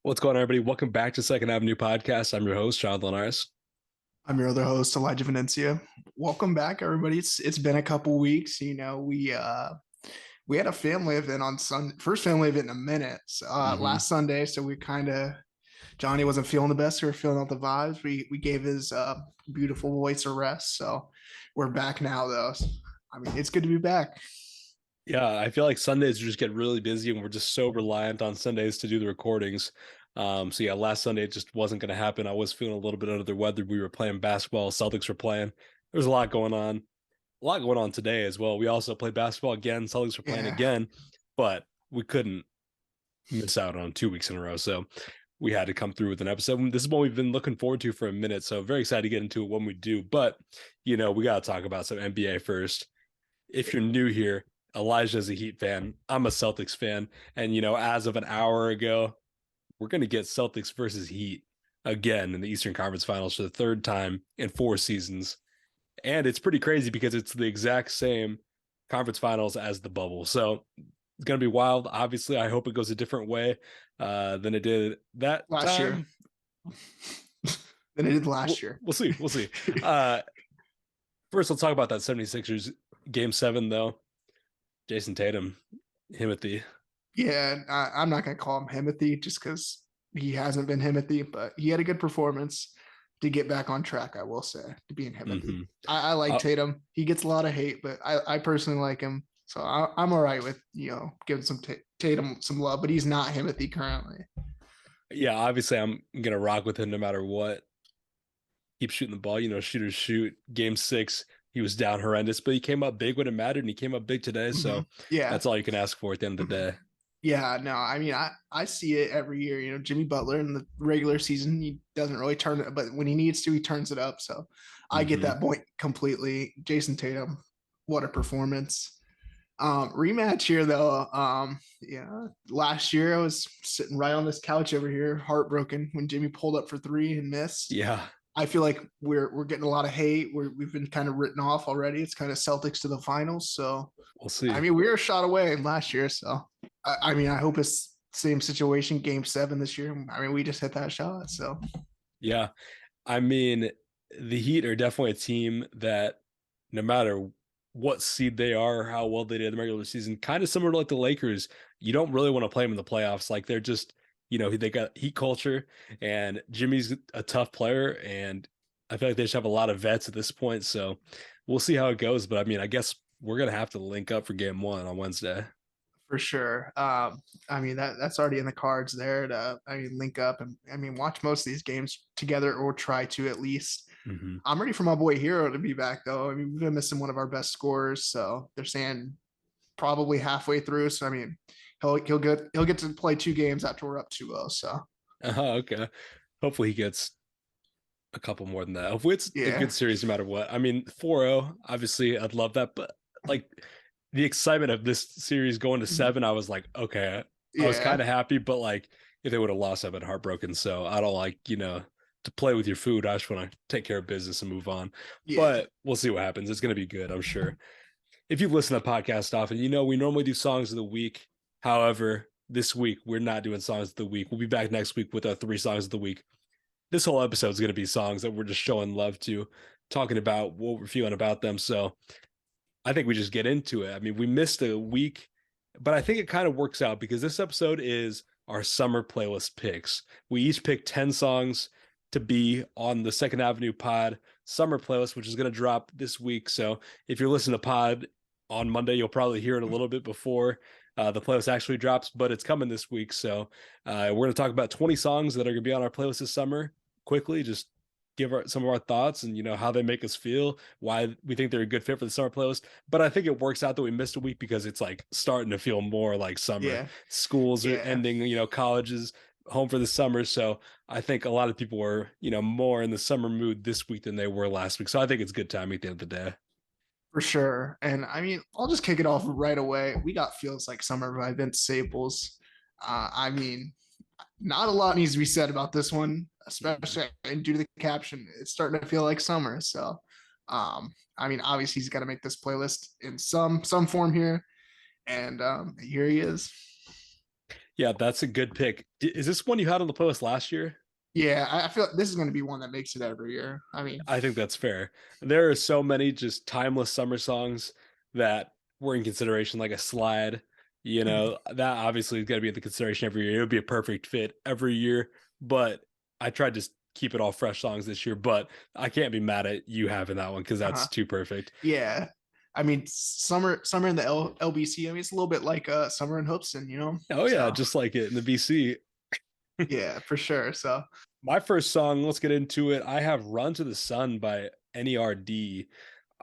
What's going on, everybody? Welcome back to Second Avenue Podcast. I'm your host, Jonathan Linares. I'm your other host, Elijah Venencia. Welcome back, everybody. It's been a couple weeks. We had a family event on Sunday, first family event in a minute, hmm last Sunday. So we kind of Johnny wasn't feeling the best. We were feeling out the vibes. We gave his beautiful voice a rest. So we're back now, though. I mean, it's good to be back. Yeah, I feel like Sundays just get really busy and we're just so reliant on Sundays to do the recordings. So last Sunday it just wasn't going to happen. I was feeling a little bit under the weather. We were playing basketball. Celtics were playing. There's a lot going on. A lot going on today as well. We also played basketball again. Celtics were playing Yeah, again, but we couldn't miss out on 2 weeks in a row. So we had to come through with an episode. This is what we've been looking forward to for a minute. So very excited to get into it when we do. But, we got to talk about some NBA first. If you're new here, Elijah's a Heat fan. I'm a Celtics fan. And, as of an hour ago, we're going to get Celtics versus Heat again in the Eastern Conference Finals for the third time in 4 seasons. And it's pretty crazy because it's the exact same conference finals as the bubble. So it's going to be wild. Obviously, I hope it goes a different way than it did that last year time. than it did We'll, last year. we'll see. We'll see. Uh, First, let's talk about that 76ers game seven, though. Jason Tatum, Timothy. Yeah, I'm not going to call him Himothy just because he hasn't been Himothy, but he had a good performance to get back on track, I will say, to being Himothy. Mm-hmm. I like Uh, Tatum. He gets a lot of hate, but I personally like him. So I'm all right with, giving some Tatum some love, but he's not Himothy currently. yeah, obviously, I'm going to rock with him no matter what. Keep shooting the ball, shooters shoot. Game six, he was down horrendous, but he came up big when it mattered, and he came up big today. Mm-hmm. So Yeah. that's all you can ask for at the end of the day. Yeah, no, I mean, I see it every year. Jimmy Butler in the regular season, he doesn't really turn it, but when he needs to, he turns it up. So I get Mm-hmm. that point completely. Jason Tatum, what a performance. Rematch here though. Yeah, last year I was sitting right on this couch over here, heartbroken when Jimmy pulled up for three and missed. Yeah, I feel like we're getting a lot of hate. We've been kind of written off already. It's kind of Celtics to the finals. So we'll I see. mean, we were a shot away last year. So I mean, I hope it's same situation, game seven this year. I mean, we just hit that shot. So Yeah. I mean, the Heat are definitely a team that no matter what seed they are, how well they did in the regular season, kind of similar to like the Lakers, you don't really want to play them in the playoffs. Like they're just, they got Heat culture and Jimmy's a tough player. And I feel like they just have a lot of vets at this point. So we'll see how it goes. But I mean, I guess we're going to have to link up for game one on Wednesday. for sure. I mean that's already in the cards there to link up and watch most of these games together or try to at least. hmm I'm ready for my boy Hero to be back though. I mean, we've been missing one of our best scorers, so they're saying probably halfway through. So I mean, he'll get to play two games after we're up 2-0. So Okay. Hopefully he gets a couple more than that. Hopefully it's a yeah, good series no matter what. I mean, 4-0, obviously I'd love that, but like the excitement of this series going to seven, I was like, okay, I was kind yeah, of happy, but like if they would have lost, I've been heartbroken. So I don't like, to play with your food. I just want to take care of business and move on. yeah, But we'll see what happens. It's going to be good, I'm sure. If you've listened to the podcast often, we normally do songs of the week. However, this week we're not doing songs of the week. We'll be back next week with our 3 songs of the week. This whole episode is going to be songs that we're just showing love to, talking about what we're feeling about them. So I think we just get into it. I mean, we missed a week, but I think it kind of works out because this episode is our summer playlist picks. We each pick 10 songs to be on the Second Avenue Pod summer playlist, which is going to drop this week. So if you're listening to Pod on Monday, you'll probably hear it a little bit before the playlist actually drops, but it's coming this week. So we're going to talk about 20 songs that are going to be on our playlist this summer quickly. Just give some of our thoughts and how they make us feel, why we think they're a good fit for the summer playlist. But I think it works out that we missed a week because it's like starting to feel more like summer. yeah, Schools are yeah. ending, colleges home for the summer. So I think a lot of people were, more in the summer mood this week than they were last week. So I think it's good timing at the end of the day. For sure. And I mean, I'll just kick it off right away. We got Feels Like Summer by Vince Staples. I mean, not a lot needs to be said about this one, Mhm. especially and due to the caption. It's starting to feel like summer. So, I mean, obviously he's got to make this playlist in some form here, and here he is. Yeah, that's a good pick. Is this one you had on the playlist last year? Yeah, I feel like this is going to be one that makes it every year. I mean, I think that's fair. There are so many just timeless summer songs that were in consideration, like a slide. That obviously is going to be in the consideration every year. It would be a perfect fit every year, but I tried to keep it all fresh songs this year. But I can't be mad at you having that one because uh that's too perfect. yeah. I mean, summer in the LBC. I mean, it's a little bit like summer in Hoopson, you know. Oh yeah, So just like it in the BC. yeah, for sure. So My first song, let's get into it. I have "Run to the Sun" by NERD.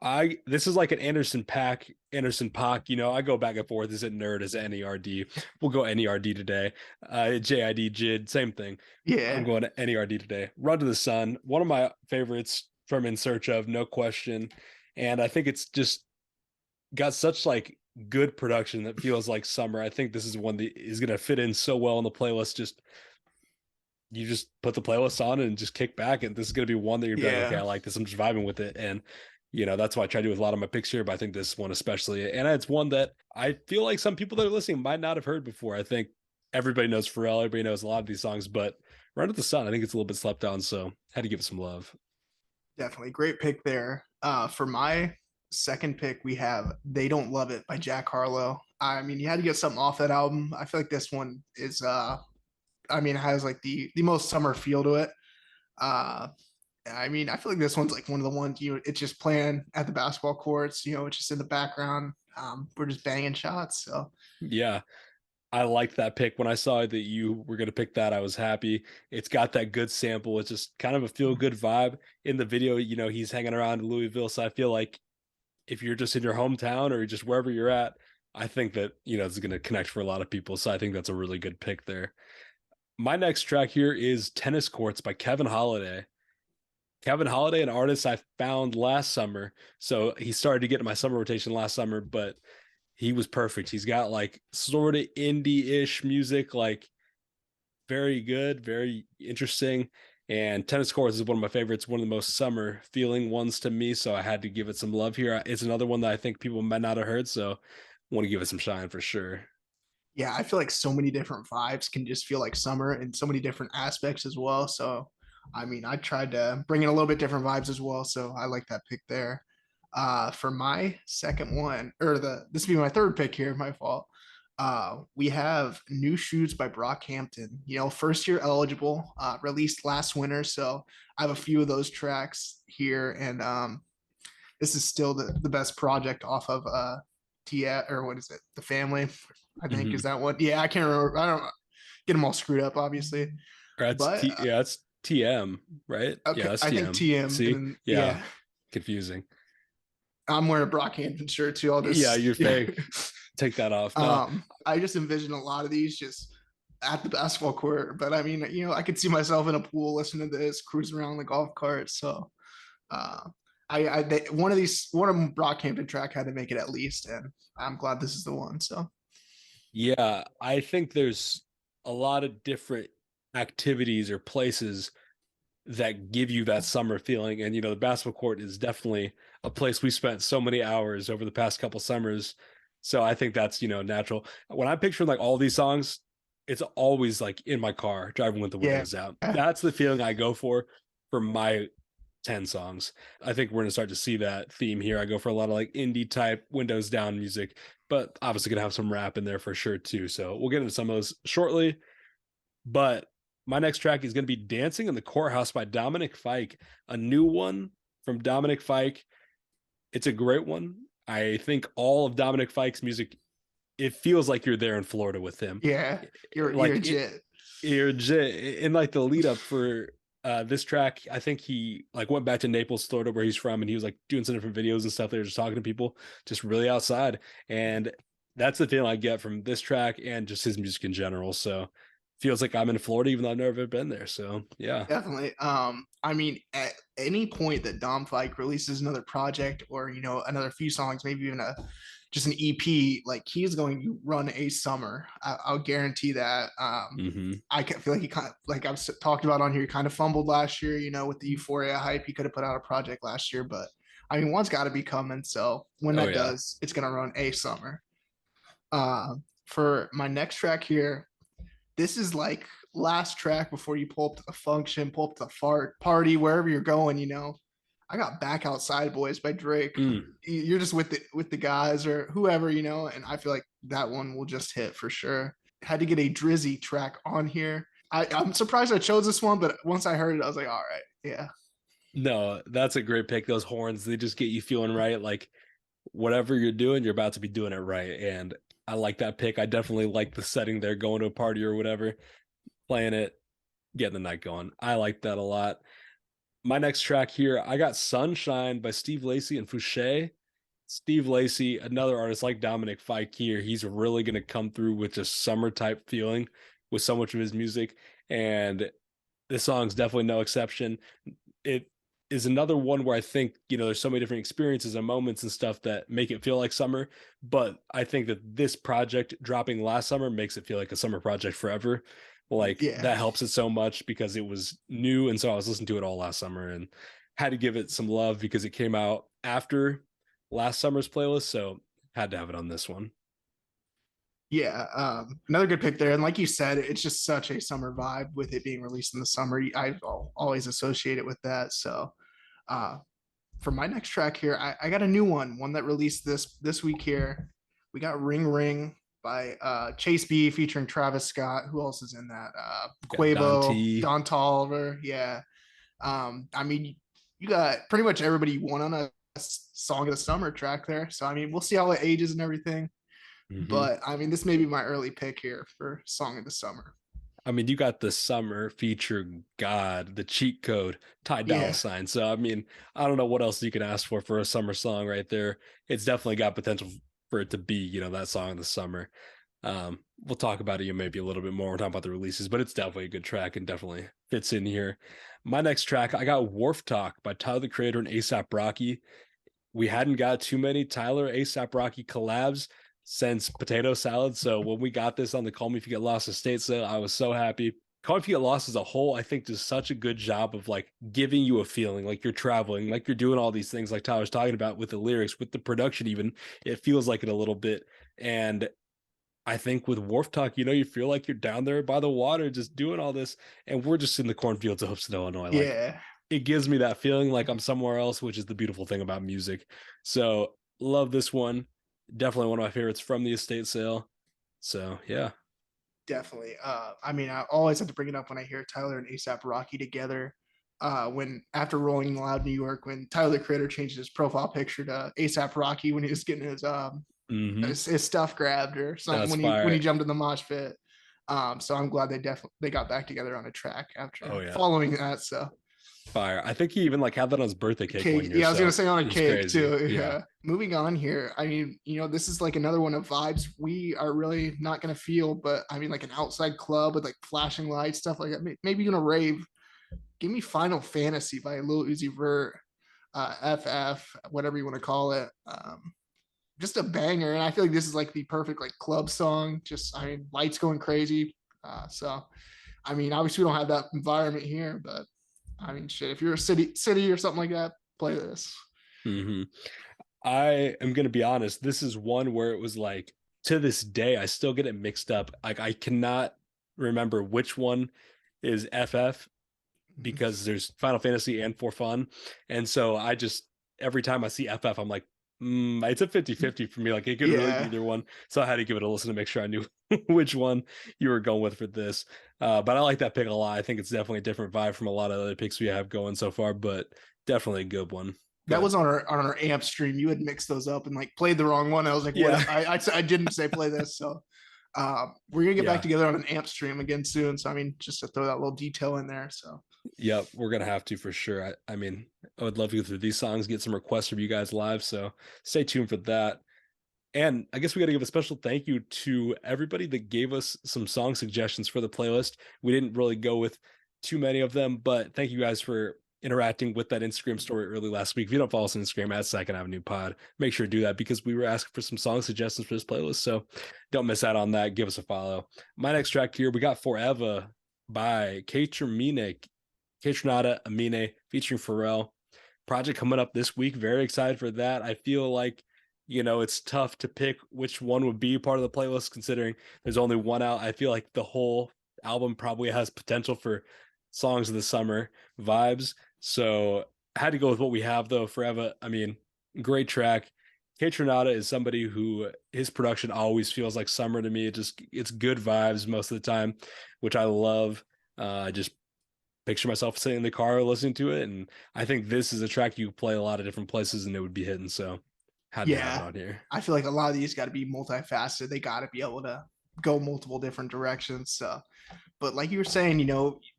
I This is like an Anderson Paak. I go back and forth. Is it nerd? Is it NERD? We'll go NERD today. JID JID, same thing. I'm yeah, going to NERD today. Run to the Sun, one of my favorites from In Search of, no question. And I think it's just got such like good production that feels like summer. I think this is one that is going to fit in so well on the playlist. Just you just put the playlist on and just kick back, and this is going to be one that you're like, okay, yeah, I like this. I'm just vibing with it, and that's what I try to do with a lot of my picks here. But I think this one especially, and it's one that I feel like some people that are listening might not have heard before. I think everybody knows Pharrell, everybody knows a lot of these songs, but "Run to the Sun," I think it's a little bit slept on, so had to give it some love. definitely great pick there. For my second pick, we have "They Don't Love It" by Jack Harlow. I mean, you had to get something off that album. I feel like this one is I mean, it has like the most summer feel to it. Uh, I mean, I feel like this one's like one of the ones it's just playing at the basketball courts. It's just in the background. We're just banging shots. So Yeah, I liked that pick. When I saw that you were going to pick that, I was happy. It's got that good sample. It's just kind of a feel good vibe in the video. He's hanging around Louisville, so I feel like if you're just in your hometown or just wherever you're at, I think that, it's going to connect for a lot of people. So I think that's a really good pick there. My next track here is Tennis Courts by Kevin Holiday. Kevin Holiday, an artist I found last summer. So he started to get in my summer rotation last summer, but he was perfect. He's got like sort of indie-ish music, like very good, very interesting. And Tennis Courts is one of my favorites, one of the most summer feeling ones to me. So I had to give it some love here. It's another one that I think people might not have heard. So I want to give it some shine for sure. yeah, I feel like so many different vibes can just feel like summer in so many different aspects as well. So, I mean, I tried to bring in a little bit different vibes as well. So I like that pick there. For my second one, or this will be my third pick here, my fault. We have New Shoes by Brockhampton. First year eligible, released last winter. So I have a few of those tracks here, and this is still the best project off of T or what is it? The Family, I think is Mm-hmm. that one. Yeah, I can't remember. I don't get them all screwed up, obviously. But That's TM, right? Yeah, okay, that's I think TM. TM, and See? then Yeah, yeah, confusing. I'm wearing a Brockhampton shirt too. I'll Yeah, just you're yeah. fake. Take that off. No, I just envision a lot of these just at the basketball court. But I mean, I could see myself in a pool listening to this, cruising around the golf cart. So uh, one of them Brockhampton track had to make it at least, and I'm glad this is the one. So yeah, I think there's a lot of different activities or places that give you that summer feeling. And, the basketball court is definitely a place we spent so many hours over the past couple summers. So I think that's, natural. When I picture like all these songs, it's always like in my car driving with the yeah, windows out. That's the feeling I go for my 10 songs. I think we're going to start to see that theme here. I go for a lot of like indie type windows down music, but obviously going to have some rap in there for sure too. So we'll get into some of those shortly. But my next track is going to be Dancing in the Courthouse by Dominic Fike, a new one from Dominic Fike. It's a great one. I think all of Dominic Fike's music, it feels like you're there in Florida with him. yeah, you're Like it, legit. you're in like the lead up for this track. I think he like went back to Naples, Florida, where he's from, and he was like doing some different videos and stuff. They were just talking to people, just really outside. And that's the feeling I get from this track and just his music in general. So feels like I'm in Florida, even though I've never been there. So yeah. Definitely. I mean, at any point that Dom Fike releases another project or another few songs, maybe even just an EP, like he's going to run a summer. I'll guarantee that. Mm-hmm. I feel like he kind of like I've talked about on here. He kind of fumbled last year, with the Euphoria hype. He could have put out a project last year, but I mean, one's got to be coming. So when Oh that yeah. does, it's going to run a summer. For my next track here, this is like last track before you pull up to the function, pull up to the fart party, wherever you're going. I got Back Outside Boys by Drake. Mm. You're just with the guys or whoever, and I feel like that one will just hit for sure. Had to get a Drizzy track on here. I'm surprised I chose this one, but once I heard it, I was like, all right, yeah. No, that's a great pick. Those horns, they just get you feeling right. Like whatever you're doing, you're about to be doing it right. And I like that pick. I definitely like the setting there, going to a party or whatever, playing it, getting the night going. I like that a lot. My next track here, I got Sunshine by Steve Lacy and Fouché. Steve Lacy, another artist like Dominic Fike, he's really going to come through with just summer type feeling with so much of his music. And this song's definitely no exception. It is another one where I think, there's so many different experiences and moments and stuff that make it feel like summer. But I think that this project dropping last summer makes it feel like a summer project forever. Like Yeah. that helps it so much because it was new. And so I was listening to it all last summer and had to give it some love because it came out after last summer's playlist. So had to have it on this one. Yeah, another good pick there. And like you said, it's just such a summer vibe with it being released in the summer. I always associate it with that. So uh, for my next track here, I got a new one that released this week here. We got Ring Ring by Chase B featuring Travis Scott. Who else is in that? Got Don Quavo, T. Don Toliver. Yeah. I mean, you got pretty much everybody you want on a song of the summer track there. So I mean, we'll see how it ages and everything. Mm-hmm. But I mean, this may be my early pick here for song of the summer. I mean, you got the summer feature God, the cheat code, Ty Dolla Yeah, Sign. So, I mean, I don't know what else you can ask for a summer song right there. It's definitely got potential for it to be, that song of the summer. We'll talk about it maybe a little bit more. We're talking about the releases, but it's definitely a good track and definitely fits in here. My next track, I got Wharf Talk by Tyler the Creator and ASAP Rocky. We hadn't got too many Tyler ASAP Rocky collabs since Potato Salad. So when we got this on the Call Me If You Get Lost estate sale, I was so happy. Call Me If You Get Lost as a whole, I think, does such a good job of like giving you a feeling like you're traveling, like you're doing all these things like Tyler's talking about with the lyrics, with the production, even. It feels like it a little bit. And I think with Wharf Talk, you feel like you're down there by the water just doing all this. And we're just in the cornfields of Houston, Illinois. Like yeah, it gives me that feeling like I'm somewhere else, which is the beautiful thing about music. So love this one. Definitely one of my favorites from the estate sale. So yeah. definitely. I mean, I always have to bring it up when I hear Tyler and ASAP Rocky together. When after Rolling Loud New York, when Tyler the Creator changed his profile picture to ASAP Rocky when he was getting Mm-hmm. his stuff grabbed or something That's when he fire. jumped in the mosh pit. So I'm glad they got back together on a track Oh after yeah. following that. So Fire. I think he even like had that on his birthday cake one cake. year. Yeah, I was gonna So say on a it's cake crazy. too. Yeah. Yeah. Moving on here. I mean, this is like another one of vibes we are really not gonna feel, but I mean, like an outside club with like flashing lights, stuff like that. Maybe you're gonna rave. Give me Final Fantasy by Lil Uzi Vert, FF, whatever you want to call it. Just a banger, and I feel like this is like the perfect like club song. Just I mean, lights going crazy. So I mean, obviously we don't have that environment here, but I mean, shit, if you're a city or something like that, play this. Mm-hmm. I am gonna be honest. This is one where it was like to this day, I still get it mixed up. Like I cannot remember which one is FF because there's Final Fantasy and For Fun. And so I just, every time I see FF, I'm like, it's a 50-50 for me. Like it could really be Yeah, either one. So I had to give it a listen to make sure I knew which one you were going with for this. But I like that pick a lot. I think it's definitely a different vibe from a lot of other picks we have going so far, but definitely a good one. that Good. was on our amp stream. You had mixed those up and like played the wrong one. I was like, what? Yeah. I didn't say play this. So we're gonna get back Yeah. together on an amp stream again soon. So I mean, just to throw that little detail in there. So Yep, we're gonna have to for sure. I mean, I would love to go through these songs, get some requests from you guys live. So stay tuned for that. And I guess we got to give a special thank you to everybody that gave us some song suggestions for the playlist. We didn't really go with too many of them, but thank you guys for interacting with that Instagram story early last week. If you don't follow us on Instagram at Second Avenue Pod, make sure to do that because we were asking for some song suggestions for this playlist. So don't miss out on that. Give us a follow. My next track here, we got Forever by Kaytranada Amine featuring Pharrell. Project coming up this week. Very excited for that. I feel like it's tough to pick which one would be part of the playlist considering there's only one out. I feel like the whole album probably has potential for songs of the summer vibes. So I had to go with what we have though. Forever, I mean, great track. K Tronada is somebody who his production always feels like summer to me. It's good vibes most of the time, which I love. I just picture myself sitting in the car listening to it, and I think this is a track you play a lot of different places and it would be hitting. So had to have it Yeah, on here. I feel like a lot of these got to be multifaceted. They got to be able to go multiple different directions. So, but like you were saying,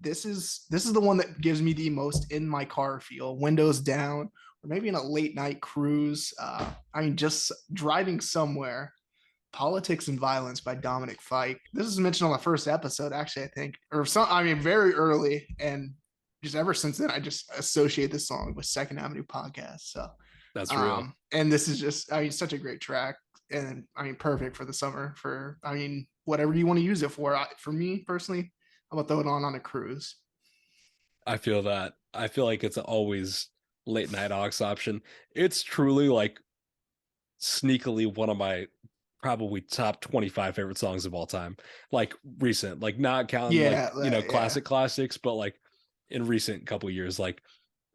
this is the one that gives me the most in my car feel, windows down, or maybe in a late night cruise. I mean, just driving somewhere. Politics and Violence by Dominic Fike. This is mentioned on the first episode, actually, I think, or some. I mean, very early, and just ever since then, I just associate this song with Second Avenue podcast. So, That's real. and this is just, I mean, such a great track, and I mean, perfect for the summer. For, I mean, whatever you want to use it for. For me personally, I'm gonna throw it on a cruise. I feel that. I feel like it's always late night aux option. It's truly like sneakily one of my probably top 25 favorite songs of all time. Like recent, like not counting like, Yeah, yeah, classic classics, but like in recent couple years, like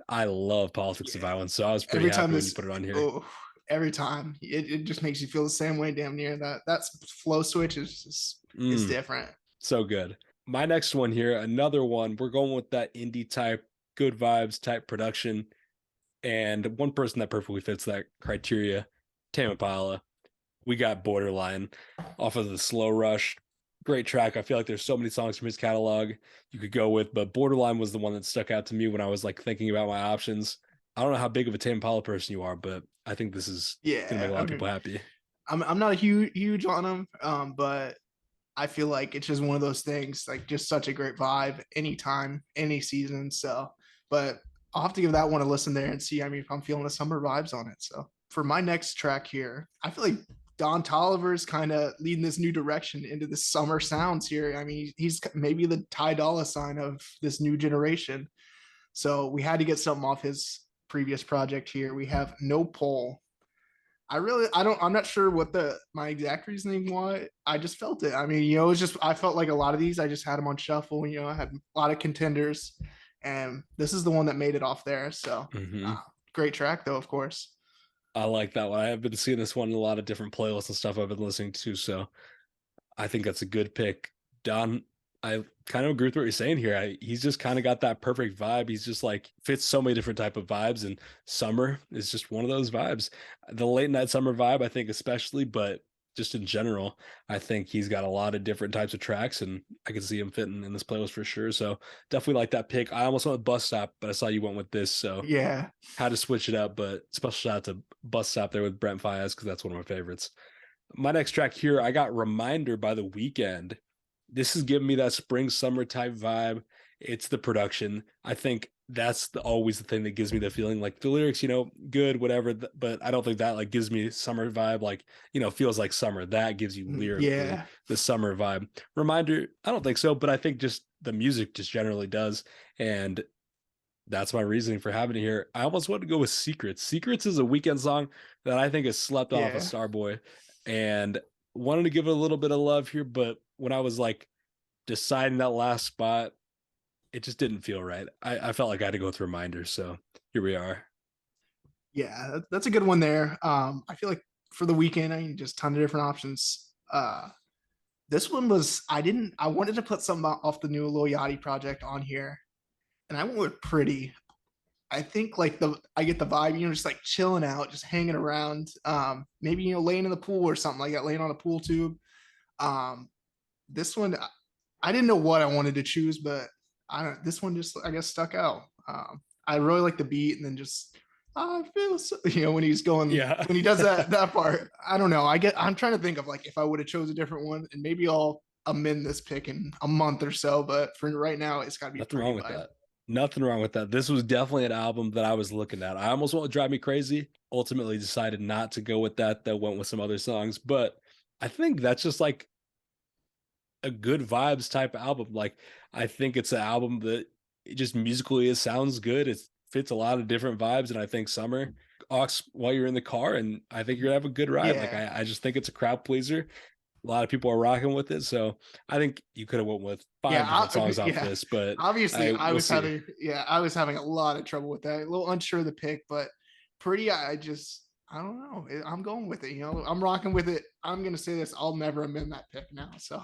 I love Politics and yeah. Violence. So I was pretty Every time happy when you this, put it on here. oh, every time it just makes you feel the same way. Damn near that flow switch is is Mm, different. so good. My next one here, another one. We're going with that indie type, good vibes type production. And one person that perfectly fits that criteria, Tame Impala. We got Borderline off of the Slow Rush. Great track. I feel like there's so many songs from his catalog you could go with, but Borderline was the one that stuck out to me when I was like thinking about my options. I don't know how big of a Tame Impala person you are, but I think this is gonna make Yeah, a lot I of people mean, happy. I'm not a huge on him, but I feel like it's just one of those things, like just such a great vibe anytime, any season. So, but I'll have to give that one a listen there and see. I mean, if I'm feeling the summer vibes on it. So for my next track here, I feel like Don Toliver's kind of leading this new direction into the summer sounds here. I mean, he's maybe the Ty Dolla sign of this new generation. So we had to get something off his previous project here. We have No Pole. I'm not sure what my exact reasoning why. I just felt it. I mean, it's just, I felt like a lot of these, I just had them on shuffle. I had a lot of contenders, and this is the one that made it off there. So, Hmm. uh, great track though, of course. I like that one. I have been seeing this one in a lot of different playlists and stuff I've been listening to, so I think that's a good pick. Don, I kind of agree with what you're saying here. He's just kind of got that perfect vibe. He's just like fits so many different type of vibes, and summer is just one of those vibes. The late night summer vibe, I think, especially, but just in general, I think he's got a lot of different types of tracks, and I can see him fitting in this playlist for sure. So definitely like that pick. I almost went with Bus Stop, but I saw you went with this, so Yeah, had to switch it up. But special shout out to Bus Stop there with Brent Fayez because that's one of my favorites. My next track here, I got Reminder by The Weeknd. This is giving me that spring summer type vibe. It's the production. I think that's always the thing that gives me the feeling. Like the lyrics, good, whatever, but I don't think that like gives me summer vibe. Like, feels like summer. That gives you lyrically yeah, the summer vibe. Reminder, I don't think so, but I think just the music just generally does. And that's my reasoning for having it here. I almost want to go with Secrets. Secrets is a Weekend song that I think is slept on off of yeah, Starboy, and wanted to give it a little bit of love here, but when I was like deciding that last spot, it just didn't feel right. I felt like I had to go with Reminder, so here we are. yeah. That's a good one there. I feel like for the weekend, I mean, just ton of different options. This one was, I wanted to put something off the new Lil Yachty project on here, and I went with Pretty. I think like I get the vibe, just like chilling out, just hanging around. Maybe laying in the pool or something like that, laying on a pool tube. Um, this one, I didn't know what I wanted to choose, but I don't. This one just, I guess, stuck out. I really like the beat, and then just I feel so, when he's going, Yeah. when he does that part. I don't know. I'm trying to think of like if I would have chose a different one, and maybe I'll amend this pick in a month or so. But for right now, it's got to be Nothing Pretty wrong with vibe. that. Nothing wrong with that. This was definitely an album that I was looking at. I almost want to drive me crazy. Ultimately decided not to go with that. That went with some other songs, but I think that's just like a good vibes type album. Like I think it's an album that it just musically it sounds good. It fits a lot of different vibes, and I think summer aux while you're in the car, and I think you're gonna have a good ride. Like Yeah, I just think it's a crowd pleaser. A lot of people are rocking with it, so I think you could have went with Yeah, 5 different songs off yeah. this, but Obviously, we'll see. I was having a lot of trouble with that. A little unsure of the pick, but pretty. I don't know. I'm going with it. You know, I'm rocking with it. I'm gonna say this. I'll never amend that pick now. So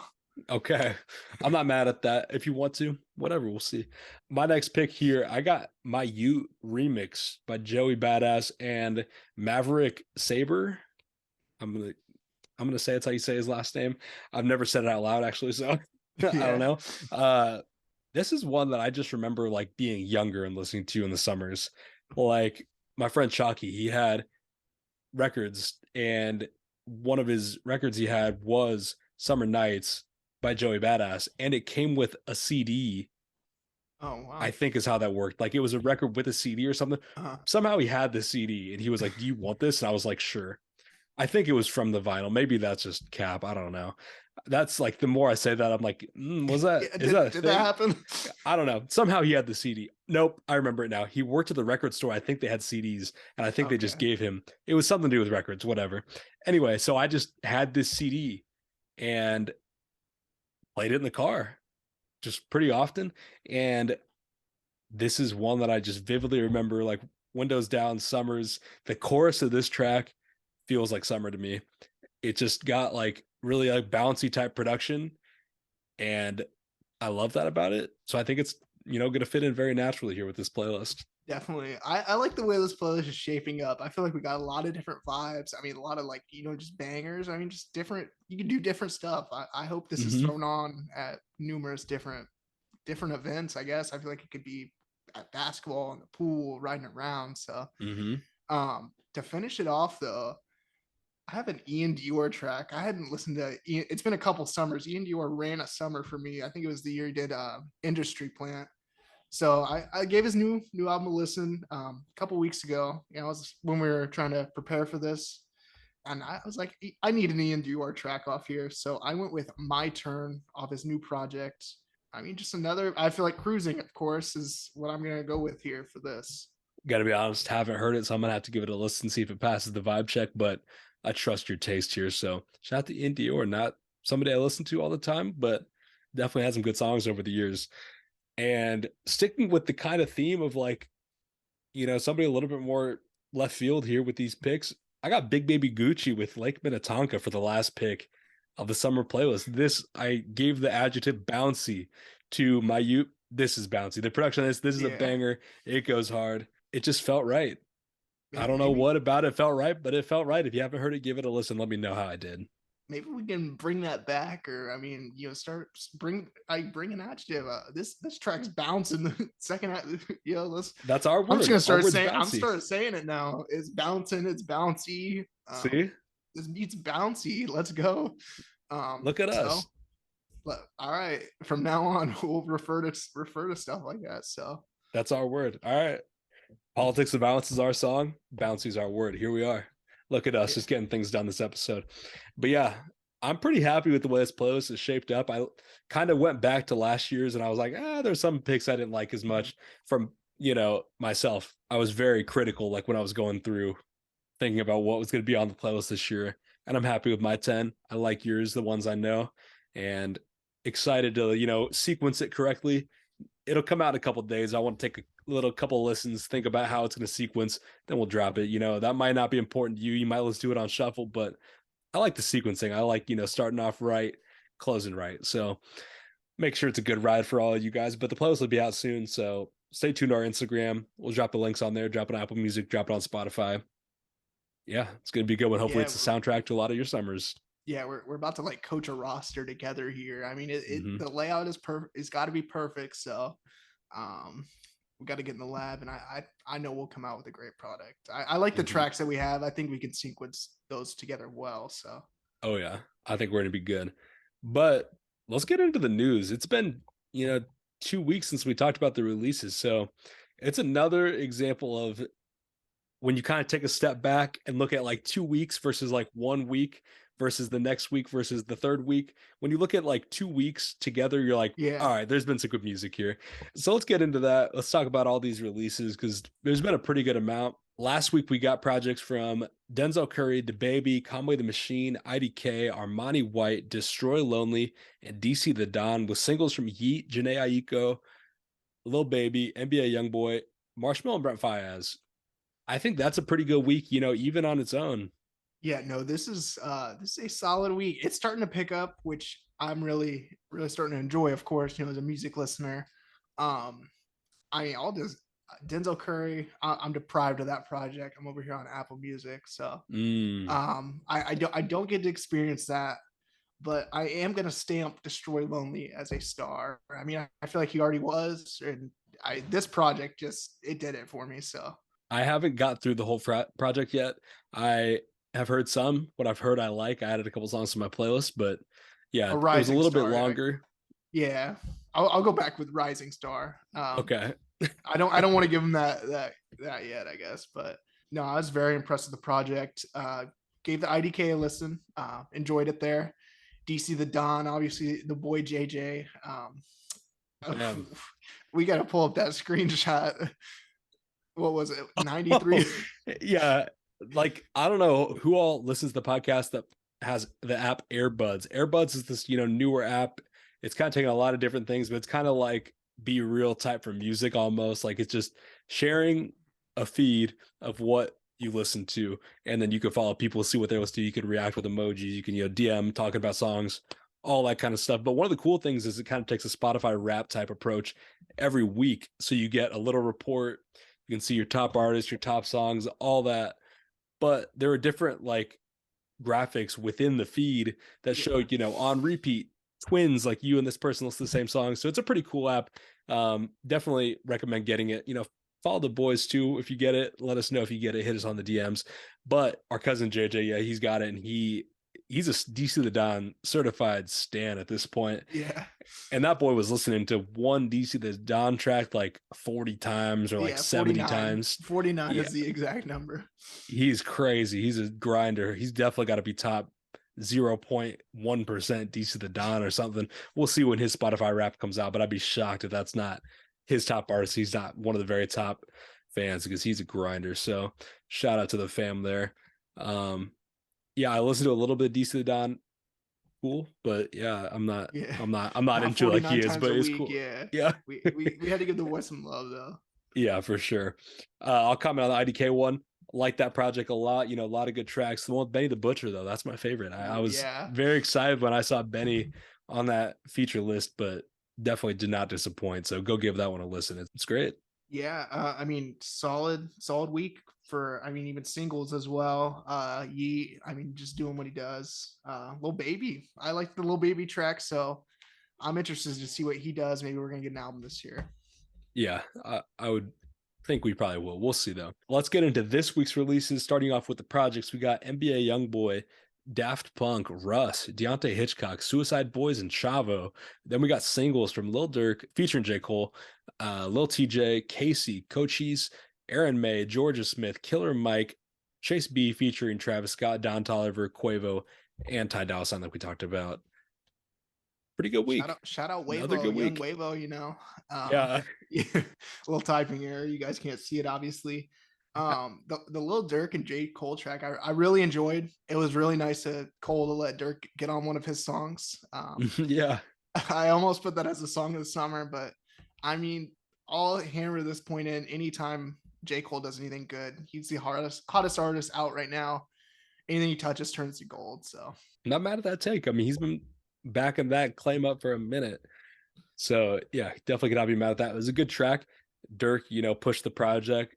Okay. I'm not mad at that. If you want to, whatever, we'll see. My next pick here, I got My Ute remix by Joey Badass and Maverick Saber. I'm gonna I'm gonna say it's how you say his last name. I've never said it out loud actually, so I don't yeah, know. This is one that I just remember like being younger and listening to in the summers. Like my friend Chalky, he had records, and one of his records he had was Summer Nights by Joey Badass, and it came with a CD. oh I wow. think is how that worked. Like it was a record with a CD or something. Uh, Somehow he had the CD, and he was like, "Do you want this?" And I was like, "Sure." I think it was from the vinyl. Maybe that's just cap. I don't know. That's like the more I say that, I'm like, was that yeah, is that a did that thing? happen? I don't know. Somehow he had the CD. Nope, I remember it now. He worked at the record store. I think they had CDs, and I think they just Okay. gave him. It was something to do with records, whatever. Anyway, so I just had this CD and played it in the car just pretty often. And this is one that I just vividly remember, like windows down, summers. The chorus of this track feels like summer to me. It just got like really like bouncy type production, and I love that about it. So I think it's going to fit in very naturally here with this playlist. Definitely. I like the way this playlist is shaping up. I feel like we got a lot of different vibes. I mean, a lot of like, you know, just bangers. I mean, just different, you can do different stuff. I hope this is Mm-hmm. thrown on at numerous different events, I guess. I feel like it could be at basketball in the pool, riding around. So Mm-hmm. to finish it off though, I have an Ian Dior track. I hadn't listened to Ian, it's been a couple summers. Ian Dior ran a summer for me. I think it was the year he did Industry Plant. So I gave his new album a listen a couple weeks ago. You know, it was when we were trying to prepare for this, and I was like, I need an Ian Dior track off here. So I went with My Turn off his new project. I mean, just another. I feel like Cruising, of course, is what I'm gonna go with here for this. Got to be honest, haven't heard it, so I'm gonna have to give it a listen, see if it passes the vibe check. But I trust your taste here, so shout out to Indie or not somebody I listen to all the time, but definitely had some good songs over the years. And sticking with the kind of theme of like, somebody a little bit more left field here with these picks, I got Big Baby Gucci with Lake Minnetonka for the last pick of the summer playlist. This I gave the adjective bouncy to my youth. This is bouncy. The production of this is a Yeah, banger. It goes hard. It just felt right. I don't know maybe what about it felt right, but it felt right. If you haven't heard it, give it a listen. Let me know how I did. maybe we can bring that back, or I mean, you know, start bring an adjective. This track's bouncing the second. You know, let's. That's our I'm just word. gonna Our start word's saying. I'm bouncy. starting saying it now. It's bouncing. It's bouncy. See? This beat's bouncy. Let's go. Look at So, us. all right. From now on, we'll refer to stuff like that. So, That's our word. All right. Politics of Balance is our song. Bouncy's our word. Here we are. Look at us yeah, just getting things done this episode. But yeah, I'm pretty happy with the way this playlist is shaped up. I kind of went back to last year's and I was like, there's some picks I didn't like as mhm. much from, myself. I was very critical, like when I was going through thinking about what was going to be on the playlist this year. And I'm happy with my 10. I like yours, the ones I know, and excited to, sequence it correctly. It'll come out in a couple of days. I want to take a little couple of listens, think about how it's going to sequence, then we'll drop it. That might not be important to you. You might listen to it on shuffle, but I like the sequencing. I like, starting off right, closing right. So make sure it's a good ride for all of you guys. But the playlist will be out soon. So stay tuned to our Instagram. We'll drop the links on there, drop it on Apple Music, drop it on Spotify. Yeah, it's going to be good one. Hopefully Yeah, it's a soundtrack to a lot of your summers. yeah, we're about to like coach a roster together here. I mean, Mm-hmm. the layout is perfect. It's got to be perfect. So, um, we got to get in the lab, and I know we'll come out with a great product. I like the Mm-hmm. tracks that we have. I think we can sequence those together well. So, Oh, yeah. I think we're going to be good. But let's get into the news. It's been, 2 weeks since we talked about the releases. So it's another example of when you kind of take a step back and look at like 2 weeks versus like 1 week versus the next week versus the third week. When you look at like 2 weeks together, you're like, all yeah, right, there's been some good music here. So let's get into that. Let's talk about all these releases because there's been a pretty good amount. Last week we got projects from Denzel Curry, DaBaby, Conway the Machine, IDK, Armani White, Destroy Lonely, and DC the Don, with singles from Yeet, Janae Aiko, Lil Baby, NBA Youngboy, Marshmello, and Brent Faiyaz. I think that's a pretty good week, even on its own. Yeah, no, this is a solid week. It's starting to pick up, which I'm really really starting to enjoy. Of course, as a music listener. Um, I mean, all this Denzel Curry. I'm deprived of that project. I'm over here on Apple Music, so Mm. I don't get to experience that. But I am gonna stamp Destroy Lonely as a star. I mean, I feel like he already was, and this project just it did it for me. So I haven't got through the whole project yet. I have heard some. What I've heard, I like. I added a couple songs to my playlist, but yeah, a it was a rising little bit star. longer. Yeah, I'll go back with Rising Star. Okay. I don't want to give him that yet, I guess. But no, I was very impressed with the project. Gave the IDK a listen. Enjoyed it there. DC the Don, obviously the boy JJ. Damn. We got to pull up that screenshot. What was it? 93. Oh, yeah. Like, I don't know who all listens to the podcast that has the app Airbuds. Airbuds is this, newer app. It's kind of taking a lot of different things, but it's kind of like Be Real type for music almost. Like, it's just sharing a feed of what you listen to, and then you can follow people, see what they listen to. You can react with emojis. You can, DM talking about songs, all that kind of stuff. But one of the cool things is it kind of takes a Spotify rap type approach every week. So you get a little report. You can see your top artists, your top songs, all that. But there are different like graphics within the feed that show, Yeah. on repeat twins like you and this person listen to the same song. So it's a pretty cool app. Definitely recommend getting it. Follow the boys too if you get it. Let us know if you get it. Hit us on the DMs. But our cousin JJ, yeah, he's got it, and he's a DC the Don certified stan at this point. Yeah. And that boy was listening to one DC the Don track like 40 times or like Yeah. 70 49. times. 49 Yeah, is the exact number. he's crazy. He's a grinder. He's definitely got to be top 0.1% DC the Don or something. We'll see when his Spotify rap comes out, but I'd be shocked if that's not his top artist. He's not one of the very top fans because he's a grinder. So shout out to the fam there. Yeah, I listened to a little bit of DC the Don. Cool, but yeah, I'm not Yeah. I'm not I'm not Not into like 49 he is, times but a it's week. cool. Yeah. Yeah. We had to give the boy some love though. Yeah, for sure. I'll comment on the IDK one. Like that project a lot. A lot of good tracks. The one with Benny the Butcher, though, that's my favorite. I Ooh, was yeah. very excited when I saw Benny on that feature list, but definitely did not disappoint. So go give that one a listen. It's great. Yeah, I mean, solid week for, I mean, even singles as well. I mean, just doing what he does. Lil Baby, I like the Lil Baby track, so I'm interested to see what he does. Maybe we're gonna get an album this year. Yeah, I would think we probably will. We'll see though. Let's get into this week's releases. Starting off with the projects, we got NBA YoungBoy, Daft Punk, Russ, Deontay Hitchcock, Suicide Boys, and Chavo. Then we got singles from Lil Durk featuring J. Cole, Lil TJ, Casey, Cochise, Aaron May, Georgia Smith, Killer Mike, Chase B featuring Travis Scott, Don Toliver, Quavo, and Ty Dolla $ign like we talked about. Pretty good week. Shout out Another Wavo, good young week. Wavo. Yeah. Yeah, a little typing error. You guys can't see it, obviously. The Lil Durk and J Cole track, I really enjoyed. It was really nice to Cole to let Durk get on one of his songs. Yeah. I almost put that as a song of the summer, but I mean, I'll hammer this point in anytime J. Cole does anything good. He's the hottest artist out right now. Anything he touches turns to gold. So Not mad at that take. I mean, he's been backing that claim up for a minute. So yeah, definitely cannot be mad at that. It was a good track. Dirk, pushed the project.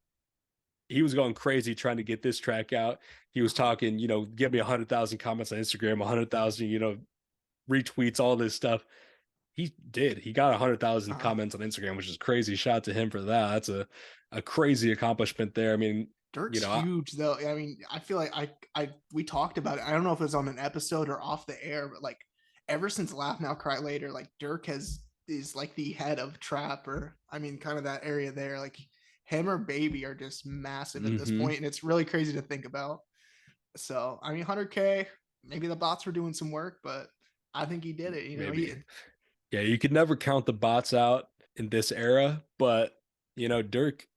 He was going crazy trying to get this track out. He was talking, give me 100,000 comments on Instagram, 100,000, retweets, all this stuff. He did. He got 100,000 uh, comments on Instagram, which is crazy. Shout out to him for that. That's a crazy accomplishment there. I mean, Dirk's huge though. I mean, I feel like I we talked about it. I don't know if it was on an episode or off the air, but like ever since Laugh Now Cry Later, like Dirk is like the head of trap, or I mean kind of that area there. Like him or Baby are just massive at this point, and it's really crazy to think about. So I mean 100K, maybe the bots were doing some work, but I think he did it. Maybe. Yeah, you could never count the bots out in this era, but Dirk,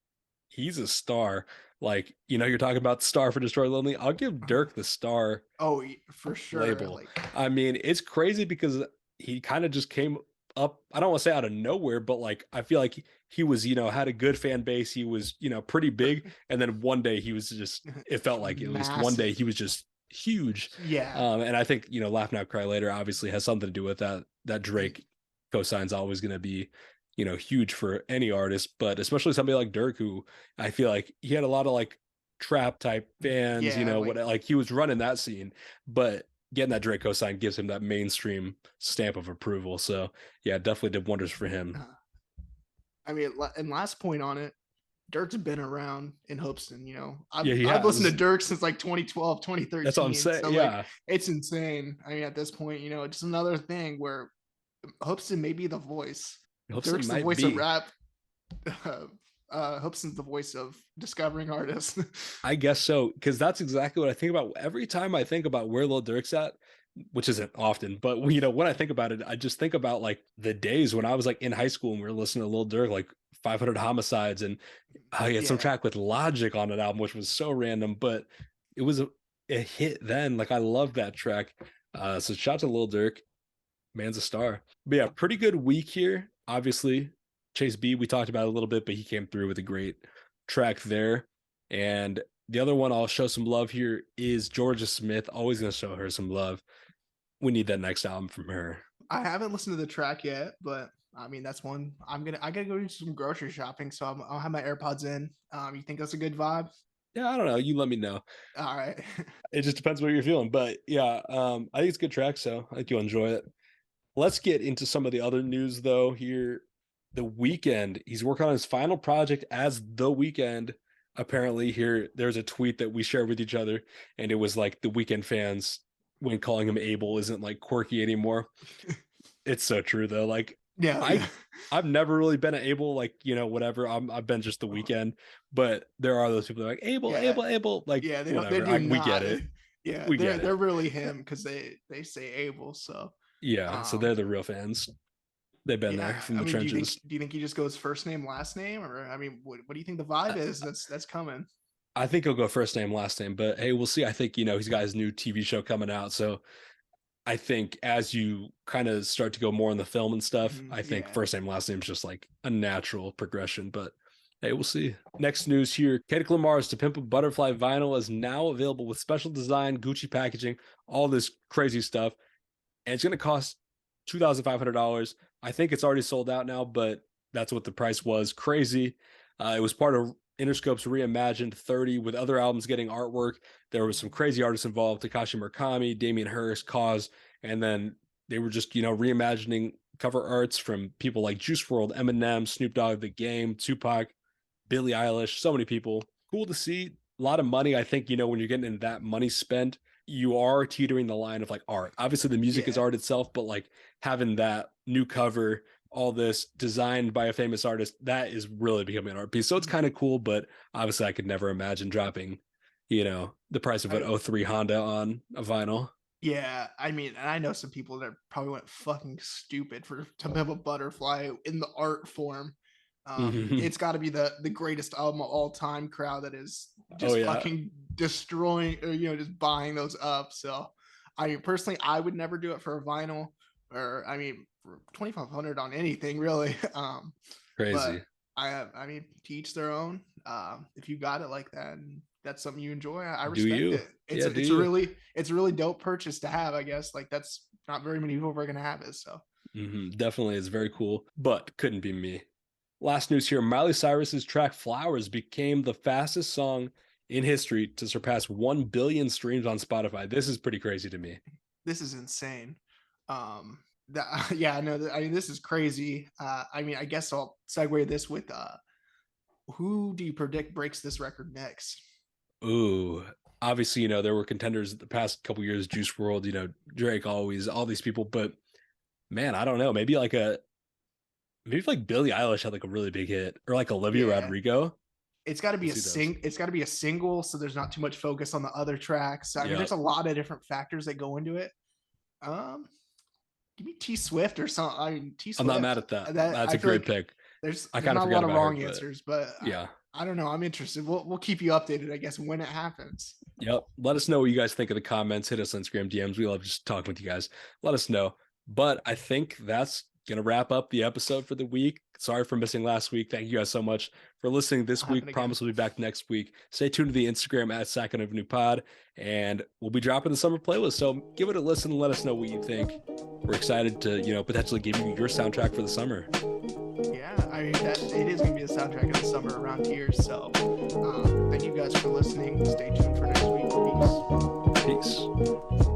he's a star. Like, you're talking about star for Destroy Lonely. I'll give Uh-huh. Dirk the star Oh, for sure. label. Like, I mean, it's crazy because he kind of just came up, I don't want to say out of nowhere, but like I feel like he was, had a good fan base. He was, pretty big. And then one day he was just, it felt like at least one day massive. he was just huge. Yeah. And I think, Laugh Now Cry Later obviously has something to do with that. That Drake cosign's always going to be, huge for any artist, but especially somebody like Dirk, who I feel like he had a lot of like trap type fans, Yeah, what like he was running that scene, but getting that Drake cosign gives him that mainstream stamp of approval. So yeah, definitely did wonders for him. I mean, and last point on it, Dirk's been around in Hoopston. Yeah, he I've listened to has. Dirk since like 2012, That's what I'm 2013. saying. So like, Yeah, it's insane. I mean, at this point, just another thing where Hoopston may be the voice. Hobson Dirk's the might voice of be. rap. Hoopson's the voice of discovering artists. I guess so, because that's exactly what I think about every time I think about where Lil Durk's at, which isn't often, but when I think about it, I just think about like the days when I was like in high school and we were listening to Lil Durk, like 500 Homicides, and he had some Yeah. track with Logic on an album, which was so random, but it was a hit then. Like I love that track. So shout out to Lil Durk, man's a star. But yeah, pretty good week here. Obviously, Chase B, we talked about it a little bit, but he came through with a great track there. And the other one I'll show some love here is Georgia Smith. Always going to show her some love. We need that next album from her. I haven't listened to the track yet, but I mean that's one I gotta go do some grocery shopping, so I'll have my AirPods in. You think that's a good vibe? Yeah, I don't know. You let me know. All right. It just depends what you're feeling. But yeah, I think it's a good track, so I think you'll enjoy it. Let's get into some of the other news though. Here, The Weeknd, he's working on his final project as The Weeknd. Apparently, here there's a tweet that we shared with each other, and it was like the Weeknd fans when calling him Abel isn't like quirky anymore. It's so true though. Like Yeah, yeah. I I've never really been an Abel, like, whatever. I've been just The Weeknd, but there are those people that are like Abel, Yeah. Abel, Abel, like Yeah, they don't they whatever. do We get not. it. Yeah, We they're get it. they're really him because they say Abel. So Yeah, so um they're the real fans. They've been there yeah, from I the mean, trenches. do you think he just goes first name, last name? Or I mean, what do you think the vibe is that's coming? I think he'll go first name, last name, but hey, we'll see. I think, he's got his new TV show coming out. So I think as you kind of start to go more in the film and stuff, I think Yeah. first name, last name is just like a natural progression. But hey, we'll see. Next news here, Kendrick Lamar's To Pimp a Butterfly vinyl is now available with special design, Gucci packaging, all this crazy stuff. And it's going to cost $2,500. I think it's already sold out now, but that's what the price was. Crazy. It was part of Interscope's Reimagined 30 with other albums getting artwork. There was some crazy artists involved: Takashi Murakami, Damian Hirst, Cause, and then they were just reimagining cover arts from people like Juice World, Eminem, Snoop Dogg, The Game, Tupac, Billie Eilish, so many people. Cool to see. A lot of money. I think, when you're getting into that money spent, you are teetering the line of like art. Obviously, the music is Yeah. art itself, but like having that new cover, all this designed by a famous artist, that is really becoming an art piece. So it's kind of cool, but obviously, I could never imagine dropping, the price of I an mean, '03 Honda on a vinyl. yeah, I mean, and I know some people that probably went fucking stupid for To Pimp a Butterfly in the art form. It's got to be the greatest album of all time crowd that is Oh just yeah, fucking destroying, or just buying those up. So, I mean, personally, I would never do it for a vinyl, or I mean, for 2,500 on anything really. But crazy. I mean, to each their own. If you got it like that, and that's something you enjoy, I Do respect you? it. Yeah, do you? It's a really dope purchase to have. I guess like that's not very many people are gonna have it. So Definitely is very cool, but couldn't be me. Last news here, Miley Cyrus's track Flowers became the fastest song in history to surpass 1 billion streams on Spotify. This is pretty crazy to me. this is insane. That yeah, no, I mean this is crazy. I mean, I guess I'll segue this with who do you predict breaks this record next? Ooh, obviously, there were contenders the past couple years, Juice World, Drake always, all these people, but man, I don't know. Maybe like Billie Eilish had like a really big hit, or like Olivia Yeah, Rodrigo. it's got to be Let's see those. it's got to be a single, so there's not too much focus on the other tracks. I mean, Yeah, there's a lot of different factors that go into it. Um, Give me T Swift or something. I mean, T I'm not Swift. mad at that. That That's I a feel great like pick. There's I there's kind of not a forgot lot of about her, wrong but answers, but yeah. I don't know. I'm interested. We'll keep you updated, I guess, when it happens. Yep. Let us know what you guys think of the comments. Hit us on Instagram DMs. We love just talking with you guys. Let us know. But I think that's going to wrap up the episode for the week. Sorry for missing last week. Thank you guys so much for listening this It'll happen week. again. Promise we'll be back next week. Stay tuned to the Instagram at Second Avenue Pod, and we'll be dropping the summer playlist. So give it a listen and let us know what you think. We're excited to, potentially give you your soundtrack for the summer. Yeah, I mean, that it is going to be the soundtrack of the summer around here. So thank you guys for listening. Stay tuned for next week. Peace. Peace.